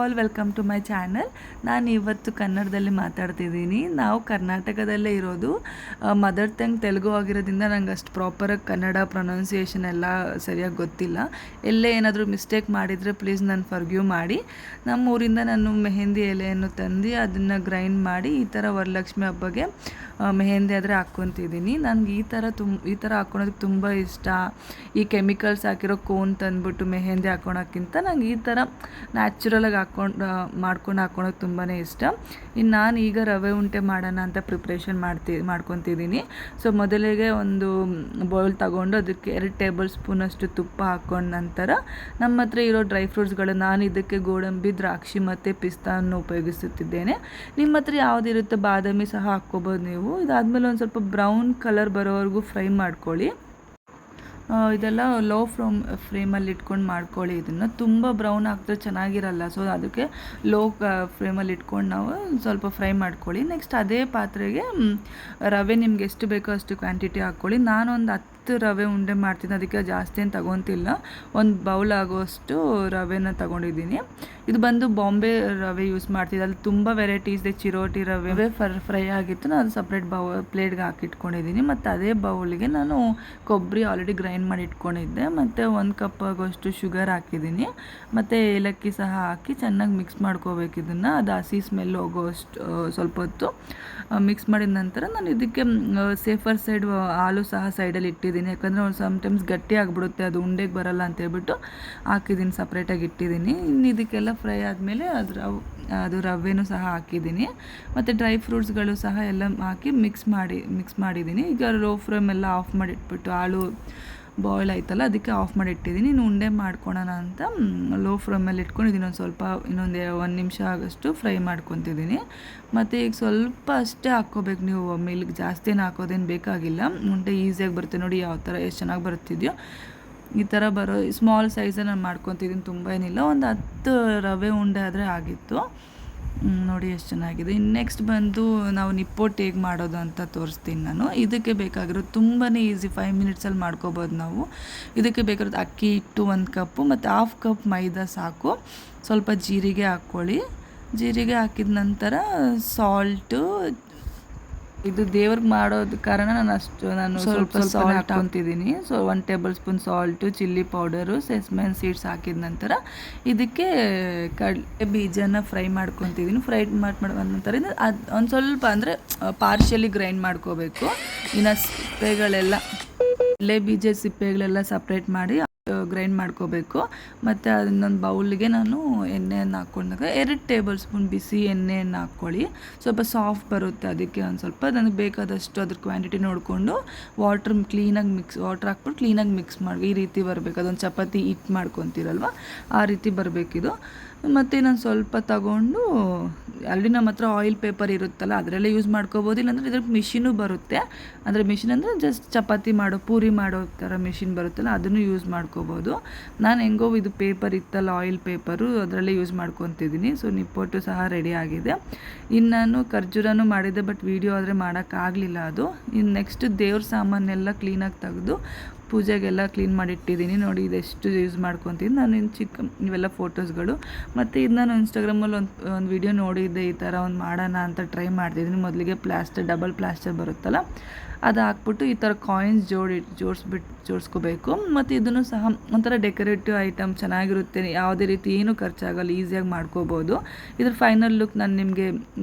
All, welcome to my channel. ನಾನು ಇವತ್ತು ಕನ್ನಡದಲ್ಲಿ ಮಾತಾಡ್ತಿದ್ದೀನಿ. ನಾವು ಕರ್ನಾಟಕದಲ್ಲೇ ಇರೋದು. ಮದರ್ ಟಂಗ್ ತೆಲುಗು ಆಗಿರೋದ್ರಿಂದ ನಂಗೆ ಅಷ್ಟು ಪ್ರಾಪರಾಗಿ ಕನ್ನಡ ಪ್ರೊನೌನ್ಸಿಯೇಷನ್ ಎಲ್ಲ ಸರಿಯಾಗಿ ಗೊತ್ತಿಲ್ಲ. ಎಲ್ಲೇ ಏನಾದರೂ ಮಿಸ್ಟೇಕ್ ಮಾಡಿದರೆ ಪ್ಲೀಸ್ ನಾನು ಫರ್ಗ್ಯೂ ಮಾಡಿ. ನಮ್ಮ ಊರಿಂದ ನಾನು ಮೆಹಂದಿ ಎಲೆಯನ್ನು ತಂದು ಅದನ್ನು ಗ್ರೈಂಡ್ ಮಾಡಿ ಈ ಥರ ವರಲಕ್ಷ್ಮಿ ಹಬ್ಬಗೆ ಮೆಹಂದಿ ಆದರೆ ಹಾಕ್ಕೊತಿದ್ದೀನಿ. ನನಗೆ ಈ ಥರ ಹಾಕ್ಕೊಳೋದಕ್ಕೆ ತುಂಬ ಇಷ್ಟ. ಈ ಕೆಮಿಕಲ್ಸ್ ಹಾಕಿರೋ ಕೋನ್ ತಂದುಬಿಟ್ಟು ಮೆಹಂದಿ ಹಾಕ್ಕೊಳೋಕ್ಕಿಂತ ನಂಗೆ ಈ ಥರ ನ್ಯಾಚುರಲಾಗಿ ಮಾಡ್ಕೊಂಡು ಹಾಕ್ಕೊಳೋಕೆ ತುಂಬಾ ಇಷ್ಟ. ಇನ್ನು ನಾನು ಈಗ ರವೆ ಉಂಡೆ ಮಾಡೋಣ ಅಂತ ಪ್ರಿಪ್ರೇಷನ್ ಮಾಡ್ಕೊತಿದ್ದೀನಿ. ಸೊ ಮೊದಲಿಗೆ ಒಂದು ಬೌಲ್ ತಗೊಂಡು ಅದಕ್ಕೆ 2 ಟೇಬಲ್ ಸ್ಪೂನಷ್ಟು ತುಪ್ಪ ಹಾಕ್ಕೊಂಡು ನಂತರ ನಮ್ಮ ಹತ್ರ ಇರೋ ಡ್ರೈ ಫ್ರೂಟ್ಸ್ಗಳು, ನಾನು ಇದಕ್ಕೆ ಗೋಡಂಬಿ, ದ್ರಾಕ್ಷಿ ಮತ್ತು ಪಿಸ್ತಾವನ್ನು ಉಪಯೋಗಿಸುತ್ತಿದ್ದೇನೆ. ನಿಮ್ಮ ಹತ್ರ ಯಾವುದಿರುತ್ತೆ ಬಾದಾಮಿ ಸಹ ಹಾಕ್ಕೋಬೋದು ನೀವು. ಇದಾದಮೇಲೆ ಒಂದು ಸ್ವಲ್ಪ ಬ್ರೌನ್ ಕಲರ್ ಬರೋವರೆಗೂ ಫ್ರೈ ಮಾಡ್ಕೊಳ್ಳಿ. ಇದೆಲ್ಲ ಲೋ ಫ್ಲೇಮಲ್ಲಿ ಇಟ್ಕೊಂಡು ಮಾಡ್ಕೊಳ್ಳಿ. ಇದನ್ನು ತುಂಬ ಬ್ರೌನ್ ಆಗ್ತದೆ ಚೆನ್ನಾಗಿರಲ್ಲ. ಸೊ ಅದಕ್ಕೆ ಲೋ ಫ್ಲೇಮಲ್ಲಿ ಇಟ್ಕೊಂಡು ನಾವು ಸ್ವಲ್ಪ ಫ್ರೈ ಮಾಡ್ಕೊಳ್ಳಿ. ನೆಕ್ಸ್ಟ್ ಅದೇ ಪಾತ್ರೆಗೆ ರವೆ ನಿಮ್ಗೆ ಎಷ್ಟು ಬೇಕೋ ಅಷ್ಟು ಕ್ವಾಂಟಿಟಿ ಹಾಕ್ಕೊಳ್ಳಿ. ನಾನೊಂದು 10 ರವೆ ಉಂಡೆ ಮಾಡ್ತೀನಿ, ಅದಕ್ಕೆ ಜಾಸ್ತಿ ಏನು ತಗೊತಿಲ್ಲ. ಒಂದು ಬೌಲ್ ಆಗೋಷ್ಟು ರವೆನ ತಗೊಂಡಿದ್ದೀನಿ. ಇದು ಬಂದು ಬಾಂಬೆ ರವೆ ಯೂಸ್ ಮಾಡ್ತಿದ್ದೆ. ಅಲ್ಲಿ ತುಂಬ ವೆರೈಟೀಸ್ ಇದೆ. ಚಿರೋಟಿ ರವೆ ಫ್ರೈ ಆಗಿತ್ತು, ನಾನು ಅದು ಸಪ್ರೇಟ್ ಪ್ಲೇಟ್ಗೆ ಹಾಕಿಟ್ಕೊಂಡಿದ್ದೀನಿ. ಮತ್ತು ಅದೇ ಬೌಲಿಗೆ ನಾನು ಕೊಬ್ಬರಿ ಆಲ್ರೆಡಿ ಗ್ರೈಂಡ್ ಮಾಡಿ ಇಟ್ಕೊಂಡಿದ್ದೆ, ಮತ್ತು 1 ಕಪ್ ಆಗೋಷ್ಟು ಶುಗರ್ ಹಾಕಿದ್ದೀನಿ, ಮತ್ತು ಏಲಕ್ಕಿ ಸಹ ಹಾಕಿ ಚೆನ್ನಾಗಿ ಮಿಕ್ಸ್ ಮಾಡ್ಕೋಬೇಕು ಇದನ್ನು. ಅದು ಹಸಿ ಸ್ಮೆಲ್ ಹೋಗೋಷ್ಟು ಸ್ವಲ್ಪ ಹೊತ್ತು ಮಿಕ್ಸ್ ಮಾಡಿದ ನಂತರ ನಾನು ಇದಕ್ಕೆ ಸೇಫರ್ ಸೈಡ್ ಹಾಲು ಸಹ ಸೈಡಲ್ಲಿ ಇಟ್ಟಿದ್ದೀನಿ. ಯಾಕಂದರೆ ಒಂದು ಸಮ್ಟೈಮ್ಸ್ ಗಟ್ಟಿ ಆಗಿಬಿಡುತ್ತೆ, ಅದು ಉಂಡೆಗೆ ಬರಲ್ಲ ಅಂತ ಹೇಳ್ಬಿಟ್ಟು ಹಾಕಿದ್ದೀನಿ, ಸಪ್ರೇಟಾಗಿ ಇಟ್ಟಿದ್ದೀನಿ. ಇನ್ನು ಇದಕ್ಕೆಲ್ಲ ಫ್ರೈ ಆದಮೇಲೆ ಅದು ರವೆನೂ ಸಹ ಹಾಕಿದ್ದೀನಿ, ಮತ್ತು ಡ್ರೈ ಫ್ರೂಟ್ಸ್ಗಳು ಸಹ ಎಲ್ಲ ಹಾಕಿ ಮಿಕ್ಸ್ ಮಾಡಿದ್ದೀನಿ. ಈಗ ಲೋ ಫ್ಲೇಮೆಲ್ಲ ಆಫ್ ಮಾಡಿ ಇಟ್ಬಿಟ್ಟು ಹಾಲು ಬಾಯ್ಲ್ ಆಯ್ತಲ್ಲ ಅದಕ್ಕೆ ಆಫ್ ಮಾಡಿ ಇಟ್ಟಿದ್ದೀನಿ. ಇನ್ನು ಉಂಡೆ ಮಾಡ್ಕೊಳೋಣ ಅಂತ ಲೋ ಫ್ಲೇಮಲ್ಲಿ ಇಟ್ಕೊಂಡಿದ್ದೀನಿ. ಇನ್ನೊಂದು 1 ನಿಮಿಷ ಆಗೋಷ್ಟು ಫ್ರೈ ಮಾಡ್ಕೊತಿದ್ದೀನಿ. ಮತ್ತು ಈಗ ಸ್ವಲ್ಪ ಅಷ್ಟೇ ಹಾಕ್ಕೋಬೇಕು ನೀವು ಮಿಲ್ಕ್, ಜಾಸ್ತಿ ಏನು ಹಾಕೋದೇನು ಬೇಕಾಗಿಲ್ಲ. ಉಂಡೆ ಈಸಿಯಾಗಿ ಬರುತ್ತೆ ನೋಡಿ, ಯಾವ ಥರ ಎಷ್ಟು ಚೆನ್ನಾಗಿ ಬರುತ್ತಿದೆಯೋ ಈ ಥರ ಬರೋ ಸ್ಮಾಲ್ ಸೈಜಲ್ಲಿ ನಾನು ಮಾಡ್ಕೊತಿದ್ದೀನಿ. ತುಂಬ ಏನಿಲ್ಲ, ಒಂದು 10 ರವೆ ಉಂಡೆ ಆದರೆ ಆಗಿತ್ತು. ನೋಡಿ ಎಷ್ಟು ಚೆನ್ನಾಗಿದೆ. ಇನ್ನು ನೆಕ್ಸ್ಟ್ ಬಂದು ನಾವು ನಿಪ್ಪೊಟ್ಟು ಹೇಗೆ ಮಾಡೋದು ಅಂತ ತೋರಿಸ್ತೀನಿ ನಾನು. ಇದಕ್ಕೆ ಬೇಕಾಗಿರೋದು ತುಂಬಾ ಈಸಿ, 5 ಮಿನಿಟ್ಸಲ್ಲಿ ಮಾಡ್ಕೋಬೋದು ನಾವು. ಇದಕ್ಕೆ ಬೇಕಾಗಿರೋದು ಅಕ್ಕಿ ಹಿಟ್ಟು 1 ಕಪ್ಪು ಮತ್ತು 1/2 ಕಪ್ ಮೈದಾ ಸಾಕು. ಸ್ವಲ್ಪ ಜೀರಿಗೆ ಹಾಕ್ಕೊಳ್ಳಿ. ಜೀರಿಗೆ ಹಾಕಿದ ನಂತರ ಸಾಲ್ಟು, ಇದು ದೇವ್ರಿಗೆ ಮಾಡೋದು ಕಾರಣ ನಾನು ಸ್ವಲ್ಪ ಸಾಲ್ಟ್ ಹಾಕ್ಕೊತಿದ್ದೀನಿ. So 1 tablespoon salt, chilli powder, sesame seeds ಹಾಕಿದ ನಂತರ ಇದಕ್ಕೆ ಕಡಲೆ ಬೀಜನ ಫ್ರೈ ಮಾಡ್ಕೊತಿದ್ದೀನಿ. ಫ್ರೈ ಮಾಡಿದ ನಂತರ ಅದು ಒಂದು ಸ್ವಲ್ಪ ಅಂದರೆ ಪಾರ್ಷಿಯಲಿ ಗ್ರೈಂಡ್ ಮಾಡ್ಕೋಬೇಕು. ಇನ್ನು ಸಿಪ್ಪೆಗಳೆಲ್ಲ, ಕಡಲೆ ಬೀಜ ಸಿಪ್ಪೆಗಳೆಲ್ಲ ಸಪ್ರೇಟ್ ಮಾಡಿ ಗ್ರೈಂಡ್ ಮಾಡ್ಕೋಬೇಕು. ಮತ್ತು ಅದನ್ನೊಂದು ಬೌಲ್ಗೆ ನಾನು ಎಣ್ಣೆಯನ್ನು ಹಾಕ್ಕೊಂಡಾಗ 2 ಟೇಬಲ್ ಸ್ಪೂನ್ ಬಿಸಿ ಎಣ್ಣೆಯನ್ನು ಹಾಕ್ಕೊಳ್ಳಿ. ಸ್ವಲ್ಪ ಸಾಫ್ಟ್ ಬರುತ್ತೆ, ಅದಕ್ಕೆ ಒಂದು ಸ್ವಲ್ಪ ನನಗೆ ಬೇಕಾದಷ್ಟು ಅದ್ರ ಕ್ವಾಂಟಿಟಿ ನೋಡಿಕೊಂಡು ವಾಟ್ರ್ ಹಾಕ್ಬಿಟ್ಟು ಕ್ಲೀನಾಗಿ ಮಿಕ್ಸ್ ಮಾಡಿ ಈ ರೀತಿ ಬರಬೇಕು. ಅದೊಂದು ಚಪಾತಿ ಹಿಟ್ಟು ಮಾಡ್ಕೊತೀರಲ್ವ ಆ ರೀತಿ ಬರಬೇಕಿದು. ಮತ್ತು ನಾನು ಸ್ವಲ್ಪ ತಗೊಂಡು ಅಲ್ಲಿ ನಮ್ಮ ಹತ್ರ ಆಯಿಲ್ ಪೇಪರ್ ಇರುತ್ತಲ್ಲ ಅದರಲ್ಲೇ ಯೂಸ್ ಮಾಡ್ಕೋಬೋದು. ಇಲ್ಲಾಂದರೆ ಇದ್ರಲ್ಲಿ ಮಿಷಿನೂ ಬರುತ್ತೆ. ಅಂದರೆ ಮಿಷಿನ್ ಅಂದರೆ ಜಸ್ಟ್ ಚಪಾತಿ ಪೂರಿ ಮಾಡೋ ಥರ ಮಿಷಿನ್ ಬರುತ್ತಲ್ಲ ಅದನ್ನು ಯೂಸ್ ಮಾಡ್ಕೋಬೋದು. ನಾನು ಹೆಂಗೋ ಇದು ಪೇಪರ್ ಇತ್ತಲ್ಲ, ಆಯಿಲ್ ಪೇಪರು, ಅದರಲ್ಲೇ ಯೂಸ್ ಮಾಡ್ಕೊತಿದ್ದೀನಿ. ಸೊ ನಿಪ್ಪೊಟ್ಟು ಸಹ ರೆಡಿ ಆಗಿದೆ. ಇನ್ನು ನಾನು ಖರ್ಜೂರನೂ ಮಾಡಿದ್ದೆ, ಬಟ್ ವೀಡಿಯೋ ಆದರೆ ಮಾಡೋಕ್ಕಾಗಲಿಲ್ಲ ಅದು. ಇನ್ನು ನೆಕ್ಸ್ಟ್ ದೇವ್ರ ಸಾಮಾನೆಲ್ಲ ಕ್ಲೀನಾಗಿ ತೆಗೆದು ಪೂಜೆಗೆಲ್ಲ ಕ್ಲೀನ್ ಮಾಡಿಟ್ಟಿದ್ದೀನಿ. ನೋಡಿ ಇದೆಷ್ಟು ಯೂಸ್ ಮಾಡ್ಕೊತೀನಿ ನಾನು. ಇವೆಲ್ಲ ಫೋಟೋಸ್ಗಳು. ಮತ್ತು ಇದು ನಾನು ಇನ್ಸ್ಟಾಗ್ರಾಮಲ್ಲಿ ಒಂದು ವಿಡಿಯೋ ನೋಡಿದ್ದೆ, ಈ ಥರ ಒಂದು ಮಾಡೋಣ ಅಂತ ಟ್ರೈ ಮಾಡ್ತಿದ್ದೀನಿ. ಮೊದಲಿಗೆ ಡಬಲ್ ಪ್ಲಾಸ್ಟರ್ ಬರುತ್ತಲ್ಲ ಅದು ಹಾಕ್ಬಿಟ್ಟು ಈ ಥರ ಕಾಯಿನ್ಸ್ ಜೋಡಿಸ್ಕೋಬೇಕು. ಮತ್ತು ಇದನ್ನು ಸಹ ಒಂಥರ ಡೆಕೋರೇಟಿವ್ ಐಟಮ್ ಚೆನ್ನಾಗಿರುತ್ತೆ. ಯಾವುದೇ ರೀತಿ ಏನೂ ಖರ್ಚಾಗಲ್ಲ, ಈಸಿಯಾಗಿ ಮಾಡ್ಕೋಬೋದು. ಇದ್ರ ಫೈನಲ್ ಲುಕ್ ನಾನು ನಿಮಗೆ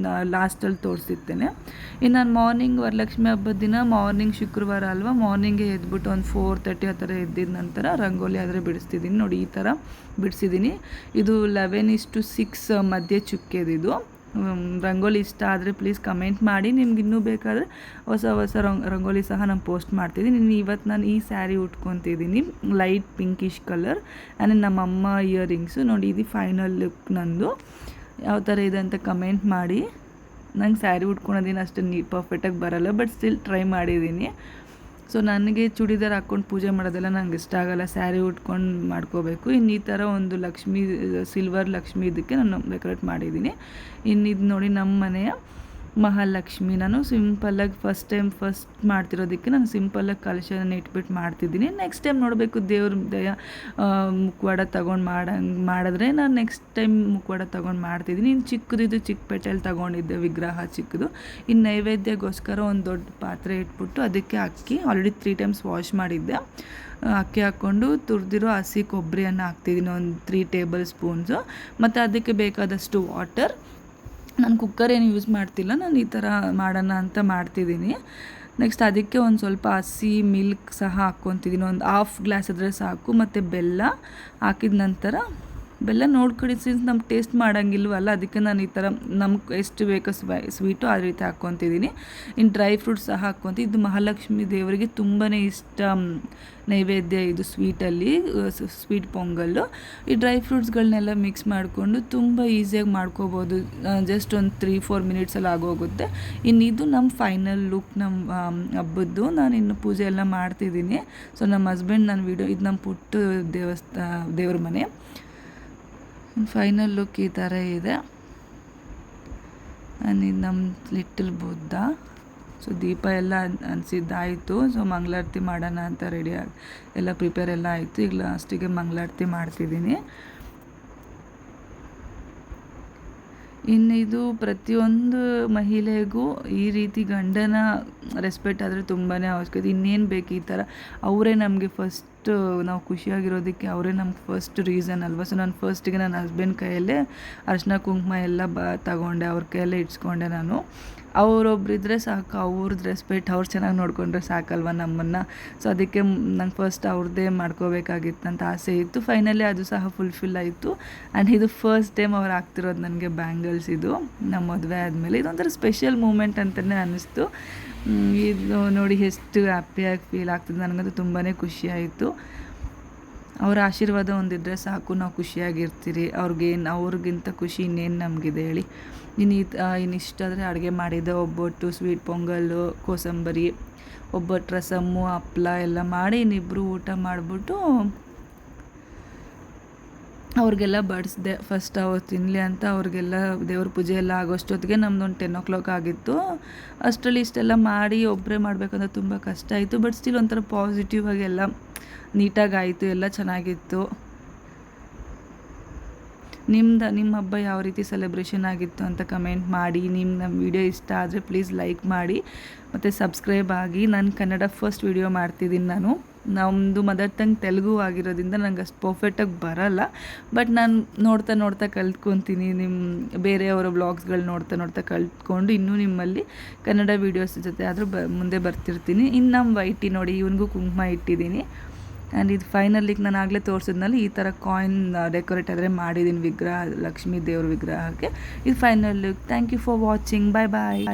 ಲಾಸ್ಟಲ್ಲಿ ತೋರಿಸಿರ್ತೇನೆ. ಇನ್ನು ನಾನು ಮಾರ್ನಿಂಗ್ ವರಲಕ್ಷ್ಮಿ ಹಬ್ಬದ ದಿನ ಮಾರ್ನಿಂಗ್, ಶುಕ್ರವಾರ ಅಲ್ವಾ, ಮಾರ್ನಿಂಗೇ ಎದ್ಬಿಟ್ಟು ಒಂದು 4:30 ಆ ಥರ ಎದ್ದಿದ ನಂತರ ರಂಗೋಲಿ ಆದರೆ ಬಿಡಿಸ್ತಿದ್ದೀನಿ. ನೋಡಿ ಈ ಥರ ಬಿಡಿಸಿದ್ದೀನಿ. ಇದು 11:6 ಮಧ್ಯೆ ಚುಕ್ಕೆದಿದು. ರಂಗೋಲಿ ಇಷ್ಟ ಆದರೆ ಪ್ಲೀಸ್ ಕಮೆಂಟ್ ಮಾಡಿ. ನಿಮ್ಗೆ ಇನ್ನೂ ಬೇಕಾದರೆ ಹೊಸ ರಂಗೋಲಿ ಸಹ ನಾನು ಪೋಸ್ಟ್ ಮಾಡ್ತಿದ್ದೀನಿ. ಇವತ್ತು ನಾನು ಈ ಸ್ಯಾರಿ ಉಟ್ಕೊತಿದ್ದೀನಿ, ಲೈಟ್ ಪಿಂಕಿಶ್ ಕಲರ್. ಆ್ಯಂಡ್ ನಮ್ಮಮ್ಮ ಇಯರಿಂಗ್ಸು. ನೋಡಿ ಇದು ಫೈನಲ್ ಲುಕ್ ನಂದು. ಯಾವ ಥರ ಇದೆ ಅಂತ ಕಮೆಂಟ್ ಮಾಡಿ. ನಂಗೆ ಸ್ಯಾರಿ ಉಟ್ಕೊಳೋದೇನು ಅಷ್ಟು ಪರ್ಫೆಕ್ಟಾಗಿ ಬರೋಲ್ಲ, ಬಟ್ ಸ್ಟಿಲ್ ಟ್ರೈ ಮಾಡಿದ್ದೀನಿ. ಸೊ ನನಗೆ ಚೂಡಿದಾರ್ ಹಾಕ್ಕೊಂಡು ಪೂಜೆ ಮಾಡೋದೆಲ್ಲ ನಂಗೆ ಇಷ್ಟ ಆಗೋಲ್ಲ, ಸ್ಯಾರಿ ಉಟ್ಕೊಂಡು ಮಾಡ್ಕೋಬೇಕು. ಇನ್ನು ಈ ಥರ ಒಂದು ಸಿಲ್ವರ್ ಲಕ್ಷ್ಮಿ ಇದಕ್ಕೆ ನಾನು ಡೆಕೋರೇಟ್ ಮಾಡಿದ್ದೀನಿ. ಇನ್ನು ಇದು ನೋಡಿ ನಮ್ಮ ಮನೆಯ ಮಹಾಲಕ್ಷ್ಮಿ. ನಾನು ಸಿಂಪಲ್ಲಾಗಿ ಫಸ್ಟ್ ಮಾಡ್ತಿರೋದಕ್ಕೆ ನಾನು ಸಿಂಪಲ್ಲಾಗಿ ಕಲಶನ ಇಟ್ಬಿಟ್ಟು ಮಾಡ್ತಿದ್ದೀನಿ. ನೆಕ್ಸ್ಟ್ ಟೈಮ್ ನೋಡಬೇಕು ದೇವ್ರ ದಯ ಮುಖವಾಡ ತೊಗೊಂಡು ಮಾಡಿದ್ರೆ ನಾನು ನೆಕ್ಸ್ಟ್ ಟೈಮ್ ಮುಖವಾಡ ತೊಗೊಂಡು ಮಾಡ್ತಿದ್ದೀನಿ. ಇನ್ನು ಚಿಕ್ಕದಿದ್ದು ಚಿಕ್ಕಪೇಟೆಯಲ್ಲಿ ತೊಗೊಂಡಿದ್ದೆ ವಿಗ್ರಹ ಚಿಕ್ಕದು. ಇನ್ನು ನೈವೇದ್ಯಕ್ಕೋಸ್ಕರ ಒಂದು ದೊಡ್ಡ ಪಾತ್ರೆ ಇಟ್ಬಿಟ್ಟು ಅದಕ್ಕೆ ಅಕ್ಕಿ ಆಲ್ರೆಡಿ 3 ಟೈಮ್ಸ್ ವಾಶ್ ಮಾಡಿದ್ದೆ. ಅಕ್ಕಿ ಹಾಕ್ಕೊಂಡು ತುರಿದಿರೋ ಹಸಿ ಕೊಬ್ಬರಿಯನ್ನು ಹಾಕ್ತಿದ್ದೀನಿ, ಒಂದು 3 ಟೇಬಲ್ ಸ್ಪೂನ್ಸು. ಮತ್ತು ಅದಕ್ಕೆ ಬೇಕಾದಷ್ಟು ವಾಟರ್. ನಾನು ಕುಕ್ಕರ್ ಏನು ಯೂಸ್ ಮಾಡ್ತಿಲ್ಲ, ನಾನು ಈ ಥರ ಮಾಡೋಣ ಅಂತ ಮಾಡ್ತಿದ್ದೀನಿ. ನೆಕ್ಸ್ಟ್ ಅದಕ್ಕೆ ಒಂದು ಸ್ವಲ್ಪ ಹಸಿ ಮಿಲ್ಕ್ ಸಹ ಹಾಕ್ಕೊತಿದ್ದೀನಿ, ಒಂದು 1/2 ಗ್ಲಾಸ್ ಆದರೆ ಸಾಕು. ಮತ್ತು ಬೆಲ್ಲ ಹಾಕಿದ ನಂತರ ಬೆಲ್ಲ ನೋಡ್ಕೊಳ್ಳಿ, ಸಿನ್ಸ್ ನಮ್ಗೆ ಟೇಸ್ಟ್ ಮಾಡೋಂಗಿಲ್ವಲ್ಲ, ಅದಕ್ಕೆ ನಾನು ಈ ಥರ ನಮ್ಗೆ ಎಷ್ಟು ಬೇಕೋ ಸ್ವೀಟು ಆ ರೀತಿ ಹಾಕ್ಕೊತಿದ್ದೀನಿ. ಇನ್ನು ಡ್ರೈ ಫ್ರೂಟ್ಸ್ ಸಹ ಹಾಕ್ಕೊತೀನಿ. ಇದು ಮಹಾಲಕ್ಷ್ಮಿ ದೇವರಿಗೆ ತುಂಬಾ ಇಷ್ಟ ನೈವೇದ್ಯ ಇದು ಸ್ವೀಟಲ್ಲಿ, ಸ್ವೀಟ್ ಪೊಂಗಲ್ಲು. ಈ ಡ್ರೈ ಫ್ರೂಟ್ಸ್ಗಳನ್ನೆಲ್ಲ ಮಿಕ್ಸ್ ಮಾಡಿಕೊಂಡು ತುಂಬ ಈಸಿಯಾಗಿ ಮಾಡ್ಕೋಬೋದು, ಜಸ್ಟ್ ಒಂದು 3-4 ಮಿನಿಟ್ಸಲ್ಲಿ ಆಗೋಗುತ್ತೆ. ಇನ್ನು ಇದು ನಮ್ಮ ಫೈನಲ್ ಲುಕ್ ನಮ್ಮ ಹಬ್ಬದ್ದು. ನಾನು ಇನ್ನು ಪೂಜೆ ಎಲ್ಲ ಮಾಡ್ತಿದ್ದೀನಿ. ಸೊ ನಮ್ಮ ಹಸ್ಬೆಂಡ್ ನನ್ನ ವಿಡಿಯೋ, ಇದು ನಮ್ಮ ಪುಟ್ಟ ದೇವ್ರ ಮನೆ. ಫೈನಲ್ ಲುಕ್ ಈ ಥರ ಇದೆ. ಇದು ನಮ್ಮ ಲಿಟಲ್ ಬುದ್ಧ. ಸೊ ದೀಪ ಎಲ್ಲ ಅನಿಸಿದ್ದಾಯಿತು. ಸೊ ಮಂಗಳಾರತಿ ಮಾಡೋಣ ಅಂತ ಎಲ್ಲ ಪ್ರಿಪೇರ್ ಎಲ್ಲ ಆಯಿತು. ಈಗ ಲಾಸ್ಟಿಗೆ ಮಂಗಳಾರತಿ ಮಾಡ್ತಿದ್ದೀನಿ. ಇನ್ನು ಇದು ಪ್ರತಿಯೊಂದು ಮಹಿಳೆಗೂ ಈ ರೀತಿ ಗಂಡನ ರೆಸ್ಪೆಕ್ಟ್ ಆದರೆ ತುಂಬಾ ಅವಶ್ಯಕತೆ. ಇನ್ನೇನು ಬೇಕು, ಈ ಥರ ಅವರೇ ನಮಗೆ ಫಸ್ಟು, ನಾವು ಖುಷಿಯಾಗಿರೋದಕ್ಕೆ ಅವರೇ ನಮ್ಗೆ ಫಸ್ಟ್ ರೀಸನ್ ಅಲ್ವಾ. ಸೊ ನಾನು ಫಸ್ಟಿಗೆ ನನ್ನ ಹಸ್ಬೆಂಡ್ ಕೈಯಲ್ಲೇ ಅರಿಶಿನ ಕುಂಕುಮ ಎಲ್ಲ ತಗೊಂಡೆ, ಅವ್ರ ಕೈಯಲ್ಲೇ ಇಟ್ಸ್ಕೊಂಡೆ ನಾನು. ಅವರೊಬ್ಬರಿದ್ರೆ ಸಾಕು, ಅವ್ರದ್ದು ರೆಸ್ಪೆಕ್ಟ್, ಅವ್ರು ಚೆನ್ನಾಗಿ ನೋಡಿಕೊಂಡ್ರೆ ಸಾಕಲ್ವ ನಮ್ಮನ್ನು. ಸೊ ಅದಕ್ಕೆ ನಂಗೆ ಫಸ್ಟ್ ಅವ್ರದ್ದೇ ಮಾಡ್ಕೋಬೇಕಾಗಿತ್ತು ಅಂತ ಆಸೆ ಇತ್ತು. ಫೈನಲಿ ಅದು ಸಹ ಫುಲ್ಫಿಲ್ ಆಯಿತು. ಆ್ಯಂಡ್ ಇದು ಫಸ್ಟ್ ಟೈಮ್ ಅವ್ರು ಆಗ್ತಿರೋದು ನನಗೆ ಬ್ಯಾಂಗಲ್ಸ್. ಇದು ನಮ್ಮ ಮದುವೆ ಆದಮೇಲೆ ಇದೊಂಥರ ಸ್ಪೆಷಲ್ ಮೂಮೆಂಟ್ ಅಂತಲೇ ಅನ್ನಿಸ್ತು. ಇದು ನೋಡಿ ಎಷ್ಟು ಹ್ಯಾಪಿಯಾಗಿ ಫೀಲ್ ಆಗ್ತದೆ. ನನಗಂತೂ ತುಂಬಾ ಖುಷಿ ಆಯಿತು. ಅವರ ಆಶೀರ್ವಾದ ಒಂದಿದ್ದರೆ ಸಾಕು, ನಾವು ಖುಷಿಯಾಗಿರ್ತೀರಿ. ಅವ್ರಿಗಿಂತ ಖುಷಿ ಇನ್ನೇನು ನಮಗಿದೆ ಹೇಳಿ. ಇನ್ನಿಷ್ಟಾದರೆ ಅಡುಗೆ ಮಾಡಿದ್ದೆ, ಒಬ್ಬಟ್ಟು, ಸ್ವೀಟ್ ಪೊಂಗಲ್ಲು, ಕೋಸಂಬರಿ, ಒಬ್ಬಟ್ಟು, ರಸಮ್ಮು, ಹಪ್ಳ ಎಲ್ಲ ಮಾಡಿ ಇನ್ನಿಬ್ಬರು ಊಟ ಮಾಡಿಬಿಟ್ಟು ಅವ್ರಿಗೆಲ್ಲ ಬಡಿಸ್ದೆ. ಫಸ್ಟ್ ಅವ್ರು ತಿನ್ನಲಿ ಅಂತ ಅವ್ರಿಗೆಲ್ಲ ದೇವ್ರ ಪೂಜೆ ಎಲ್ಲ ಆಗೋಷ್ಟೊತ್ತಿಗೆ ನಮ್ಮದೊಂದು 10 o'clock ಆಗಿತ್ತು. ಅಷ್ಟರಲ್ಲಿ ಇಷ್ಟೆಲ್ಲ ಮಾಡಿ ಒಬ್ಬರೇ ಮಾಡಬೇಕಂದ್ರೆ ತುಂಬ ಕಷ್ಟ ಆಯಿತು. ಬಟ್ ಸ್ಟಿಲ್ ಒಂಥರ ಪಾಸಿಟಿವ್ ಆಗಿ ಎಲ್ಲ ನೀಟಾಗಾಯಿತು, ಎಲ್ಲ ಚೆನ್ನಾಗಿತ್ತು. ನಿಮ್ಮ ಹಬ್ಬ ಯಾವ ರೀತಿ ಸೆಲೆಬ್ರೇಷನ್ ಆಗಿತ್ತು ಅಂತ ಕಮೆಂಟ್ ಮಾಡಿ. ನಮ್ಮ ವಿಡಿಯೋ ಇಷ್ಟ ಆದರೆ ಪ್ಲೀಸ್ ಲೈಕ್ ಮಾಡಿ ಮತ್ತು ಸಬ್ಸ್ಕ್ರೈಬ್ ಆಗಿ. ನಾನು ಕನ್ನಡ ಫಸ್ಟ್ ವಿಡಿಯೋ ಮಾಡ್ತಿದ್ದೀನಿ. ನಮ್ಮದು ಮದರ್ ಟಂಗ್ ತೆಲುಗು ಆಗಿರೋದ್ರಿಂದ ನಂಗೆ ಅಷ್ಟು ಪರ್ಫೆಕ್ಟಾಗಿ ಬರೋಲ್ಲ. ಬಟ್ ನಾನು ನೋಡ್ತಾ ಕಲ್ತ್ಕೊತೀನಿ. ಬೇರೆಯವರ ವ್ಲಾಗ್ಸ್ಗಳು ನೋಡ್ತಾ ಕಲ್ತ್ಕೊಂಡು ಇನ್ನೂ ನಿಮ್ಮಲ್ಲಿ ಕನ್ನಡ ವೀಡಿಯೋಸ್ ಜೊತೆ ಆದರೂ ಮುಂದೆ ಬರ್ತಿರ್ತೀನಿ. ಇನ್ನು ನಮ್ಮ ವೈಟಿ ನೋಡಿ, ಇವನಿಗೂ ಕುಂಕುಮ ಇಟ್ಟಿದ್ದೀನಿ. ಆ್ಯಂಡ್ ಇದು ಫೈನಲಿಗೆ ನಾನು ಆಗಲೇ ತೋರಿಸಿದ್ನಲ್ಲ, ಈ ಥರ ಕಾಯಿನ್ ಡೆಕೋರೇಟ್ ಆದರೆ ಮಾಡಿದ್ದೀನಿ ವಿಗ್ರಹ, ಲಕ್ಷ್ಮೀ ದೇವ್ರ ವಿಗ್ರಹಕ್ಕೆ. ಇದು final look. Thank you for watching. Bye.